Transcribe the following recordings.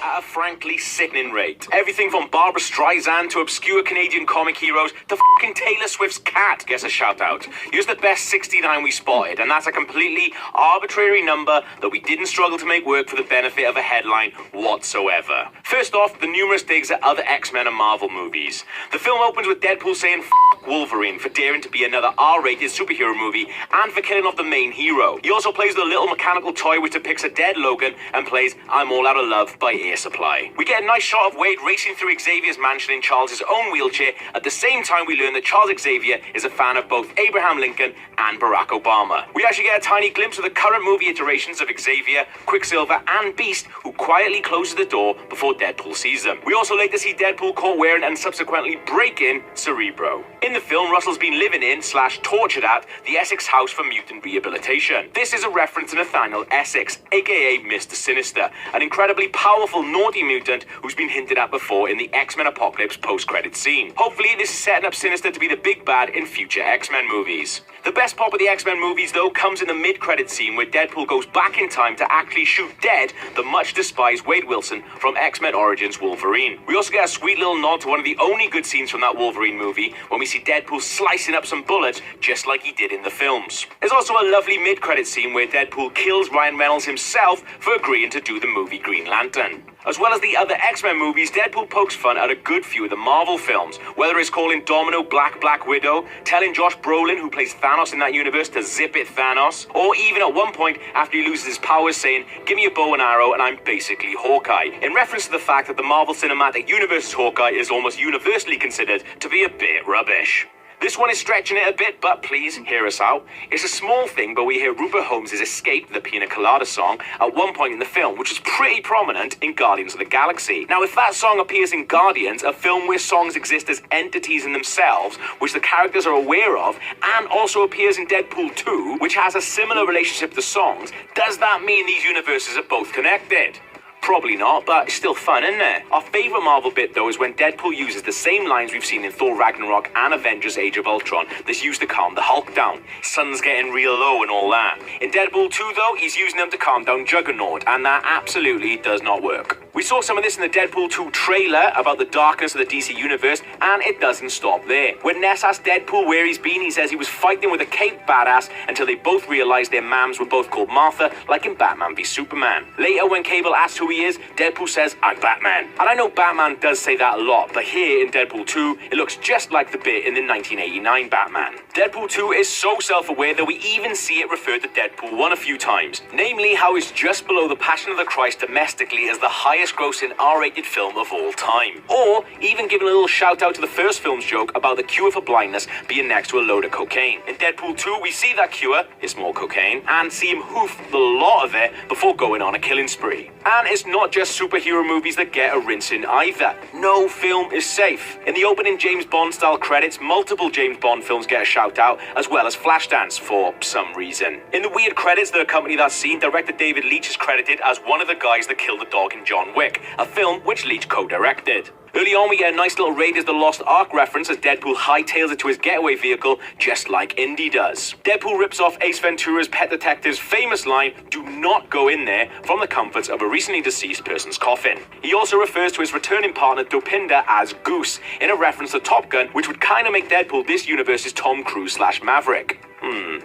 At a frankly sickening rate. Everything from Barbara Streisand to obscure Canadian comic heroes to fucking Taylor Swift's cat gets a shout out. Here's the best 69 we spotted, and that's a completely arbitrary number that we didn't struggle to make work for the benefit of a headline whatsoever. First off, the numerous digs at other X-Men and Marvel movies. The film opens with Deadpool saying F Wolverine for daring to be another R-rated superhero movie and for killing off the main hero. He also plays the little mechanical toy which depicts a dead Logan and plays I'm All Out of Love by Air Supply. We get a nice shot of Wade racing through Xavier's mansion in Charles' own wheelchair. At the same time, we learn that Charles Xavier is a fan of both Abraham Lincoln and Barack Obama. We actually get a tiny glimpse of the current movie iterations of Xavier, Quicksilver, and Beast, who quietly closes the door before Deadpool sees them. We also later see Deadpool caught wearing and subsequently breaking Cerebro. In the film, Russell's been living in / tortured at the Essex House for Mutant Rehabilitation. This is a reference to Nathaniel Essex, aka Mr. Sinister, an incredibly powerful naughty mutant who's been hinted at before in the X-Men Apocalypse post-credit scene. Hopefully this is setting up Sinister to be the big bad in future X-Men movies. The best part of the X-Men movies though comes in the mid-credit scene where Deadpool goes back in time to actually shoot dead the much despised Wade Wilson from X-Men Origins Wolverine. We also get a sweet little nod to one of the only good scenes from that Wolverine movie when we see Deadpool slicing up some bullets just like he did in the films. There's also a lovely mid-credit scene where Deadpool kills Ryan Reynolds himself for agreeing to do the movie Green Lantern. As well as the other X-Men movies, Deadpool pokes fun at a good few of the Marvel films, whether it's calling Domino Black Widow, telling Josh Brolin, who plays Thanos in that universe, to zip it Thanos, or even at one point after he loses his powers saying, give me a bow and arrow and I'm basically Hawkeye, in reference to the fact that the Marvel Cinematic Universe's Hawkeye is almost universally considered to be a bit rubbish. This one is stretching it a bit, but please hear us out. It's a small thing, but we hear Rupert Holmes' Escape, the Pina Colada song, at one point in the film, which is pretty prominent in Guardians of the Galaxy. Now, if that song appears in Guardians, a film where songs exist as entities in themselves, which the characters are aware of, and also appears in Deadpool 2, which has a similar relationship to songs, does that mean these universes are both connected? Probably not, but it's still fun, isn't it? Our favourite Marvel bit, though, is when Deadpool uses the same lines we've seen in Thor Ragnarok and Avengers Age of Ultron that's used to calm the Hulk down. Sun's getting real low and all that. In Deadpool 2, though, he's using them to calm down Juggernaut, and that absolutely does not work. We saw some of this in the Deadpool 2 trailer about the darkness of the DC Universe, and it doesn't stop there. When Ness asks Deadpool where he's been, he says he was fighting with a cape badass until they both realised their mams were both called Martha, like in Batman v Superman. Later, when Cable asks who he is, Deadpool says, I'm Batman. And I know Batman does say that a lot, but here in Deadpool 2, it looks just like the bit in the 1989 Batman. Deadpool 2 is so self-aware that we even see it referred to Deadpool 1 a few times, namely how it's just below The Passion of the Christ domestically as the highest grossing R-rated film of all time. Or even giving a little shout out to the first film's joke about the cure for blindness being next to a load of cocaine. In Deadpool 2, we see that cure, it's more cocaine, and see him hoof the lot of it before going on a killing spree. And it's not just superhero movies that get a rinsing either. No film is safe. In the opening James Bond style credits, multiple James Bond films get a shout out, as well as Flashdance for some reason. In the weird credits that accompany that scene, director David Leitch is credited as one of the guys that killed the dog in John Wick, a film which Leitch co-directed. Early on, we get a nice little Raiders of the Lost Ark reference as Deadpool hightails it to his getaway vehicle, just like Indy does. Deadpool rips off Ace Ventura's Pet Detective's famous line, do not go in there, from the comforts of a recently deceased person's coffin. He also refers to his returning partner Dopinder as Goose, in a reference to Top Gun, which would kind of make Deadpool this universe's Tom Cruise / Maverick.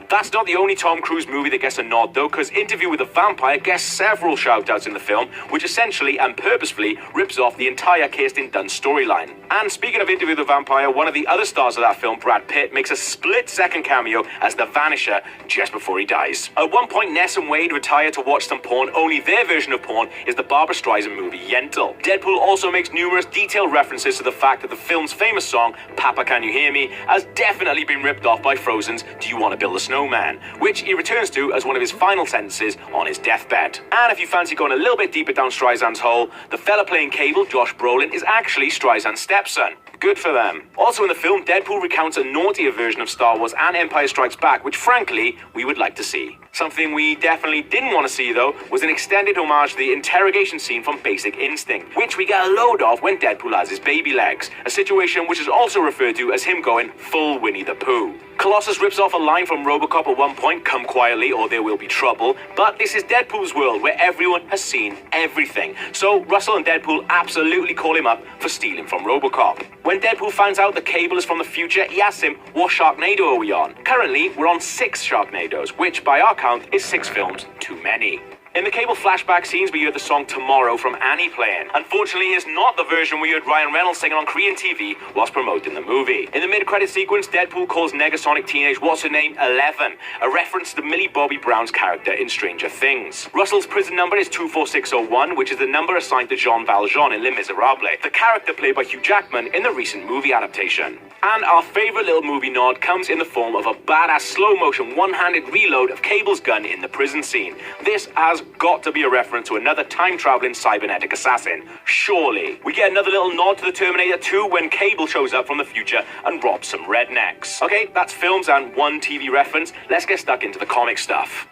That's not the only Tom Cruise movie that gets a nod though, because Interview with the Vampire gets several shout-outs in the film, which essentially and purposefully rips off the entire Kirsten Dunst storyline. And speaking of Interview with the Vampire, one of the other stars of that film, Brad Pitt, makes a split-second cameo as the Vanisher just before he dies. At one point, Ness and Wade retire to watch some porn, only their version of porn is the Barbra Streisand movie Yentl. Deadpool also makes numerous detailed references to the fact that the film's famous song, Papa Can You Hear Me, has definitely been ripped off by Frozen's Do You Want to Build a Snowman, which he returns to as one of his final sentences on his deathbed. And if you fancy going a little bit deeper down Streisand's hole, the fella playing Cable, Josh Brolin, is actually Streisand's stepson. Good for them. Also in the film, Deadpool recounts a naughtier version of Star Wars and Empire Strikes Back, which frankly, we would like to see. Something we definitely didn't want to see, though, was an extended homage to the interrogation scene from Basic Instinct, which we get a load of when Deadpool has his baby legs, a situation which is also referred to as him going full Winnie the Pooh. Colossus rips off a line from RoboCop at one point, "Come quietly or there will be trouble," but this is Deadpool's world where everyone has seen everything. So Russell and Deadpool absolutely call him up for stealing from RoboCop. When Deadpool finds out the Cable is from the future, he asks him, "What Sharknado are we on?" Currently, we're on 6 Sharknados, which by our count is 6 films too many. In the Cable flashback scenes, we heard the song Tomorrow from Annie playing. Unfortunately, it's not the version we heard Ryan Reynolds singing on Korean TV whilst promoting the movie. In the mid-credit sequence, Deadpool calls Negasonic teenage what's-her-name 11, a reference to Millie Bobby Brown's character in Stranger Things. Russell's prison number is 24601, which is the number assigned to Jean Valjean in Les Miserables, the character played by Hugh Jackman in the recent movie adaptation. And our favourite little movie nod comes in the form of a badass slow-motion one-handed reload of Cable's gun in the prison scene. This has got to be a reference to another time-traveling cybernetic assassin. Surely. We get another little nod to the Terminator 2 when Cable shows up from the future and robs some rednecks. Okay, that's films and 1 TV reference. Let's get stuck into the comic stuff.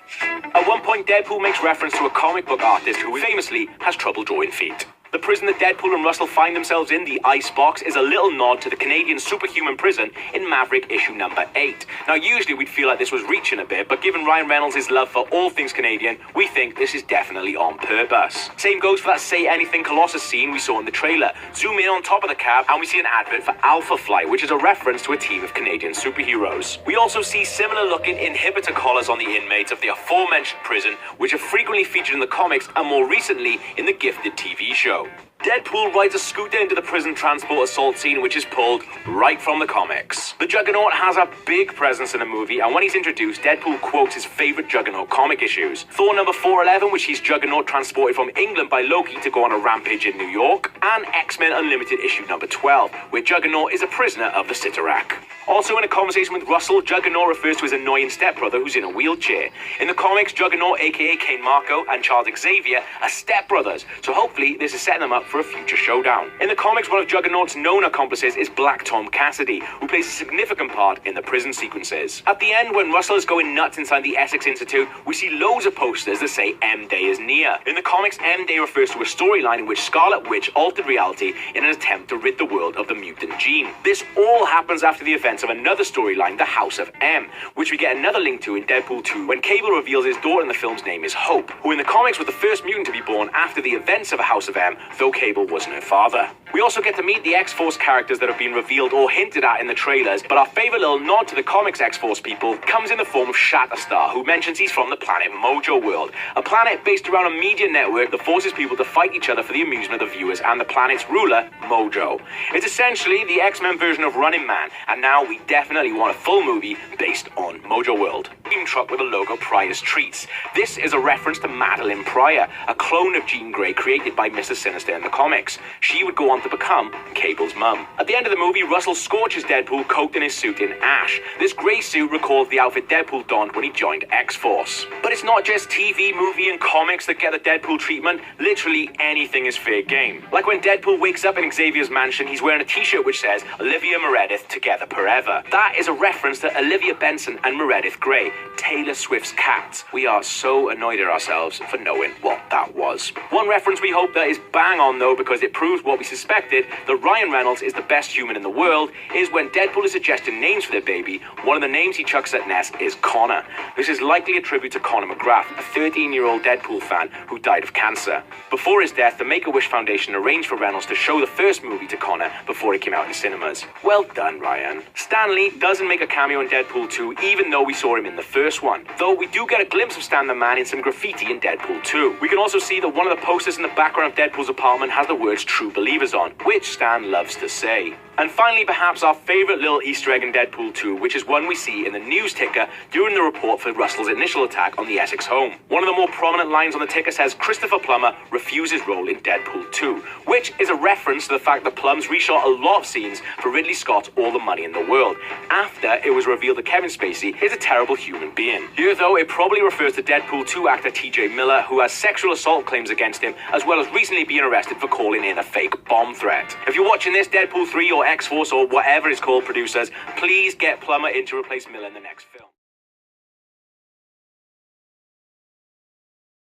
At one point, Deadpool makes reference to a comic book artist who famously has trouble drawing feet. The prison that Deadpool and Russell find themselves in, the Icebox, is a little nod to the Canadian superhuman prison in Maverick issue number 8. Now, usually we'd feel like this was reaching a bit, but given Ryan Reynolds' love for all things Canadian, we think this is definitely on purpose. Same goes for that Say Anything Colossus scene we saw in the trailer. Zoom in on top of the cab and we see an advert for Alpha Flight, which is a reference to a team of Canadian superheroes. We also see similar looking inhibitor collars on the inmates of the aforementioned prison, which are frequently featured in the comics and more recently in the Gifted TV show. Deadpool rides a scooter into the prison transport assault scene, which is pulled right from the comics. The Juggernaut has a big presence in the movie, and when he's introduced, Deadpool quotes his favourite Juggernaut comic issues. Thor number 411, which sees Juggernaut transported from England by Loki to go on a rampage in New York, and X-Men Unlimited issue number 12, where Juggernaut is a prisoner of the Cyttorak. Also in a conversation with Russell, Juggernaut refers to his annoying stepbrother who's in a wheelchair. In the comics, Juggernaut, aka Kane Marco, and Charles Xavier are stepbrothers, so hopefully this is setting them up for a future showdown. In the comics, one of Juggernaut's known accomplices is Black Tom Cassidy, who plays a significant part in the prison sequences. At the end, when Russell is going nuts inside the Essex Institute, we see loads of posters that say M-Day is near. In the comics, M-Day refers to a storyline in which Scarlet Witch altered reality in an attempt to rid the world of the mutant gene. This all happens after the events of another storyline, the House of M, which we get another link to in Deadpool 2 when Cable reveals his daughter in the film's name is Hope, who in the comics was the first mutant to be born after the events of a House of M, though Cable wasn't her father. We also get to meet the X-Force characters that have been revealed or hinted at in the trailers, but our favourite little nod to the comics X-Force people comes in the form of Shatterstar, who mentions he's from the planet Mojo World, a planet based around a media network that forces people to fight each other for the amusement of the viewers and the planet's ruler, Mojo. It's essentially the X-Men version of Running Man, and now we definitely want a full movie based on Mojo World. Team truck with the logo Pryor's Treats. This is a reference to Madeline Pryor, a clone of Jean Grey created by Mr. Sinister in the comics. She would go on to become Cable's mum. At the end of the movie, Russell scorches Deadpool coated in his suit in ash. This grey suit recalls the outfit Deadpool donned when he joined X-Force. But it's not just TV, movie and comics that get the Deadpool treatment. Literally anything is fair game. Like when Deadpool wakes up in Xavier's mansion, he's wearing a t-shirt which says Olivia Meredith together forever. That is a reference to Olivia Benson and Meredith Grey, Taylor Swift's cats. We are so annoyed at ourselves for knowing what that was. One reference we hope that is bang on though, because it proves what we suspected, that Ryan Reynolds is the best human in the world, is when Deadpool is suggesting names for their baby. One of the names he chucks at Ness is Connor. This is likely a tribute to Conor McGrath, a 13-year-old Deadpool fan who died of cancer. Before his death, the Make-A-Wish Foundation arranged for Reynolds to show the first movie to Connor before it came out in cinemas. Well done, Ryan. Stan Lee doesn't make a cameo in Deadpool 2, even though we saw him in the first one. Though we do get a glimpse of Stan the Man in some graffiti in Deadpool 2. We can also see that one of the posters in the background of Deadpool's apartment has the words True Believers on, which Stan loves to say. And finally, perhaps our favourite little Easter egg in Deadpool 2, which is one we see in the news ticker during the report for Russell's initial attack on the Essex home. One of the more prominent lines on the ticker says Christopher Plummer refuses role in Deadpool 2, which is a reference to the fact that Plums reshot a lot of scenes for Ridley Scott's All the Money in the World, after it was revealed that Kevin Spacey is a terrible human being. Here, though, it probably refers to Deadpool 2 actor TJ Miller, who has sexual assault claims against him, as well as recently being arrested arrested for calling in a fake bomb threat. If you're watching this, Deadpool 3 or X-Force or whatever it's called, producers, please get Plummer in to replace Miller in the next film.